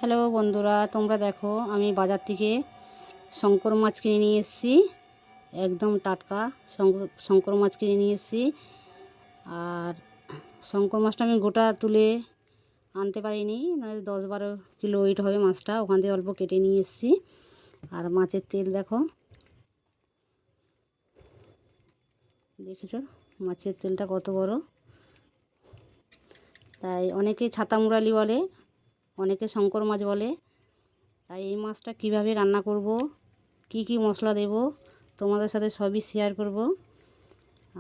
Hello বন্ধুরা, তোমরা দেখো আমি বাজার থেকে শঙ্কর মাছ কিনে নিয়ে এসেছি। একদম টাটকা শঙ্কর মাছ কিনে নিয়ে এসেছি। আর শঙ্কর মাছটা আমি গোটা তুলে আনতে পারিনি, মানে 10-12 কিলো ওয়েট হবে মাছটা, ওখান থেকে অল্প কেটে নিয়ে এসেছি। আর মাছের তেল দেখো, দেখেছো মাছের তেলটা কত বড়। তাই অনেকে ছাতা মুরালি বলে, অনেকে শঙ্কর মাছ বলে। তাই এই মাছটা কিভাবে রান্না করব, কি কি মশলা দেব, তোমাদের সাথে সবই শেয়ার করব।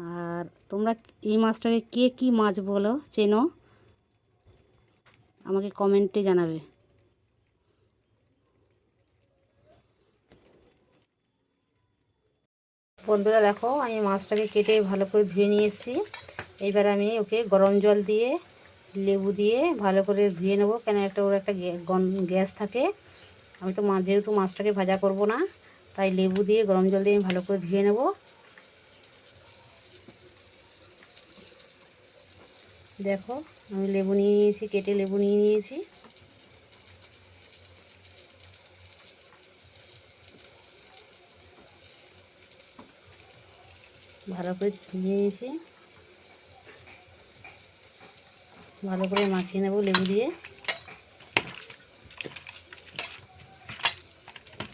আর তোমরা এই মাছটাকে কে কি মাছ বলো চেনো, আমাকে কমেন্টে জানাবে। বন্ধুরা দেখো, আমি মাছটাকে কেটে ভালো করে ধুয়ে নিয়ে এসেছি। এইবার আমি ওকে গরম জল দিয়ে লেবু দিয়ে ভালো করে ধুয়ে নেবো, কেন ওর একটা গ্যাস থাকে। আমি তো যেহেতু মাছটাকে ভাজা করব না, তাই লেবু দিয়ে গরম জল দিয়ে আমি ভালো করে ধুয়ে নেব। দেখো আমি লেবু নিয়ে নিয়েছি, কেটে লেবু নিয়ে নিয়েছি। ভালো করে ধুয়ে নিয়েছি, ভালো করে মাখিয়ে নেব লেবু দিয়ে।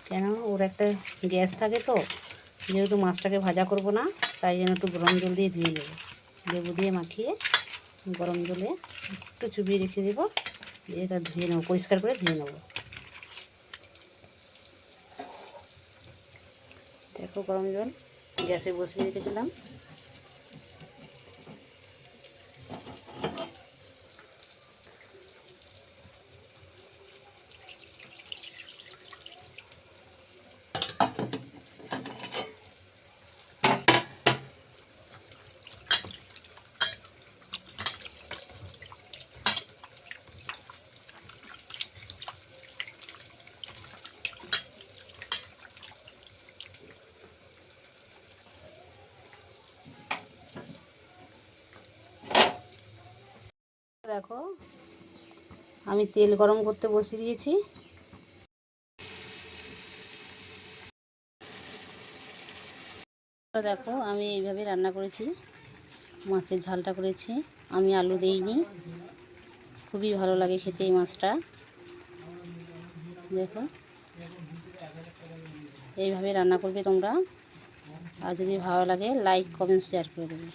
কেন ওর একটা গ্যাস থাকে, তো যেহেতু মাছটাকে ভাজা করব না, তাই জন্য একটু গরম জল দিয়ে ধুয়ে নেব। লেবু দিয়ে মাখিয়ে গরম জলে একটু চুবিয়ে রেখে দেবো, দিয়ে এটা ধুয়ে নেবো, পরিষ্কার করে ধুয়ে নেব। দেখো গরম জল গ্যাসে বসিয়ে রেখেছিলাম। দেখো আমি তেল গরম করতে বসিয়ে দিয়েছি। দেখো আমি এইভাবে রান্না করেছি, মাছের ঝালটা করেছি, আমি আলু দেইনি। খুবই ভালো লাগে খেতে এই মাছটা। দেখো এইভাবে রান্না করবে তোমরা, আর যদি ভালো লাগে লাইক কমেন্ট শেয়ার করে দেবে।